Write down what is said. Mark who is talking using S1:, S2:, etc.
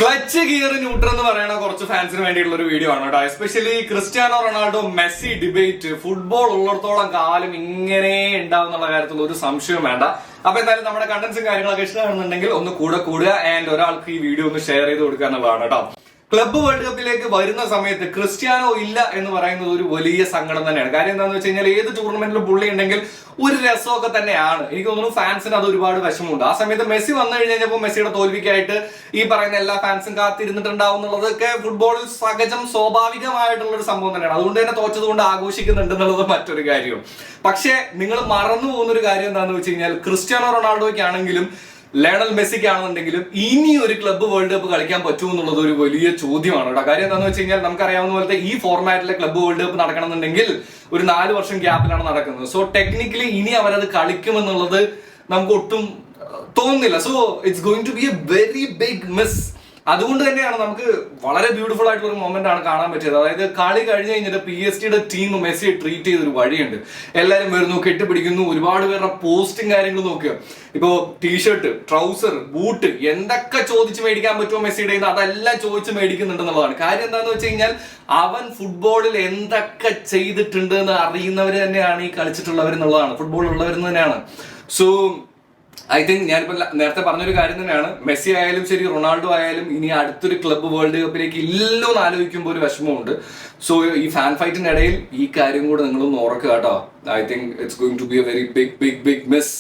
S1: Clutch gear neutral എന്ന് പറയുന്ന കുറച്ച് ഫാൻസിന് വേണ്ടിയിട്ടുള്ള ഒരു വീഡിയോ ആണ് കേട്ടോ. Especially Cristiano Ronaldo Messi debate football ഉള്ളിടത്തോളം കാലം ഇങ്ങനെ ഉണ്ടാവും എന്നുള്ള കാര്യത്തിൽ ഒരു സംശയവും വേണ്ട. അപ്പൊ എന്തായാലും നമ്മുടെ കണ്ടന്റ്സും കാര്യങ്ങളൊക്കെ ഇഷ്ടമാണെന്നുണ്ടെങ്കിൽ ഒന്ന് കൂടുക ആൻഡ് ഒരാൾക്ക് ഈ വീഡിയോ ഒന്ന് ഷെയർ ചെയ്ത് കൊടുക്കുക എന്നുള്ളതാണ് കേട്ടോ. ക്ലബ്ബ് വേൾഡ് കപ്പിലേക്ക് വരുന്ന സമയത്ത് ക്രിസ്ത്യാനോ ഇല്ല എന്ന് പറയുന്നത് ഒരു വലിയ സങ്കടം തന്നെയാണ്. കാര്യം എന്താണെന്ന് വെച്ച് കഴിഞ്ഞാൽ ഏത് ടൂർണമെന്റിലും പുള്ളി ഉണ്ടെങ്കിൽ ഒരു രസമൊക്കെ തന്നെയാണ്. എനിക്ക് തോന്നുന്നു ഫാൻസിന് അത് ഒരുപാട് വിഷമമുണ്ട്. ആ സമയത്ത് മെസ്സി വന്നു കഴിഞ്ഞപ്പോൾ മെസ്സിയുടെ തോൽവിക്കായിട്ട് ഈ പറയുന്ന എല്ലാ ഫാൻസും കാത്തിരുന്നിട്ടുണ്ടാവും എന്നുള്ളതൊക്കെ ഫുട്ബോളിൽ സഹജം സ്വാഭാവികമായിട്ടുള്ള ഒരു സംഭവം തന്നെയാണ്. അതുകൊണ്ട് തന്നെ തോറ്റത് കൊണ്ട് ആഘോഷിക്കുന്നുണ്ട് എന്നുള്ളത് മറ്റൊരു കാര്യവും. പക്ഷേ നിങ്ങൾ മറന്നു പോകുന്ന ഒരു കാര്യം എന്താണെന്ന് വെച്ച് കഴിഞ്ഞാൽ ക്രിസ്ത്യാനോ റൊണാൾഡോയ്ക്കാണെങ്കിലും ലയണൽ മെസ്സിക്കാണെന്നുണ്ടെങ്കിലും ഇനി ഒരു ക്ലബ്ബ് വേൾഡ് കപ്പ് കളിക്കാൻ പറ്റുമോ എന്നുള്ളത് ഒരു വലിയ ചോദ്യമാണ് കേട്ടോ. കാര്യം എന്താണെന്ന് വെച്ച് കഴിഞ്ഞാൽ നമുക്കറിയാവുന്ന പോലത്തെ ഈ ഫോർമാറ്റിലെ ക്ലബ്ബ് വേൾഡ് കപ്പ് നടക്കണമെന്നുണ്ടെങ്കിൽ ഒരു 4 വർഷം ഗ്യാപ്പിലാണ് നടക്കുന്നത്. സോ ടെക്നിക്കലി ഇനി അവരത് കളിക്കുമെന്നുള്ളത് നമുക്ക് ഒട്ടും തോന്നുന്നില്ല. So it's going to be a very big miss. അതുകൊണ്ട് തന്നെയാണ് നമുക്ക് വളരെ ബ്യൂട്ടിഫുൾ ആയിട്ടുള്ള ഒരു മൊമെന്റ് ആണ് കാണാൻ പറ്റിയത്. അതായത് കളി കഴിഞ്ഞ് കഴിഞ്ഞിട്ട് PSG ടീം മെസ്സിയെ ട്രീറ്റ് ചെയ്തൊരു വഴിയുണ്ട്. എല്ലാവരും വരുന്നു, കെട്ടിപ്പിടിക്കുന്നു, ഒരുപാട് പേരുടെ പോസ്റ്റും കാര്യങ്ങളും നോക്കുക. ഇപ്പോ ടീഷർട്ട്, ട്രൗസർ, ബൂട്ട് എന്തൊക്കെ ചോദിച്ച് മേടിക്കാൻ പറ്റുമോ മെസ്സിയുടെ അതെല്ലാം ചോദിച്ച് മേടിക്കുന്നുണ്ടെന്നുള്ളതാണ്. കാര്യം എന്താണെന്ന് വെച്ച് കഴിഞ്ഞാൽ അവൻ ഫുട്ബോളിൽ എന്തൊക്കെ ചെയ്തിട്ടുണ്ട് എന്ന് അറിയുന്നവർ തന്നെയാണ് ഈ കളിച്ചിട്ടുള്ളവർ എന്നുള്ളതാണ്, ഫുട്ബോൾ ഉള്ളവർ തന്നെയാണ്. സോ ഐ തിങ്ക് ഞാനിപ്പോ നേരത്തെ പറഞ്ഞൊരു കാര്യം തന്നെയാണ്, മെസ്സി ആയാലും ശരി റൊണാൾഡോ ആയാലും ഇനി അടുത്തൊരു ക്ലബ്ബ് വേൾഡ് കപ്പിലേക്ക് ഇല്ലോ എന്ന് ആലോചിക്കുമ്പോൾ ഒരു വിഷമമുണ്ട്. സോ ഈ ഫാൻ ഫൈറ്റിന്റെ ഇടയിൽ ഈ കാര്യം കൂടെ നിങ്ങളൊന്ന് ഓർക്കുക കേട്ടോ. I think it's going to be a very big miss.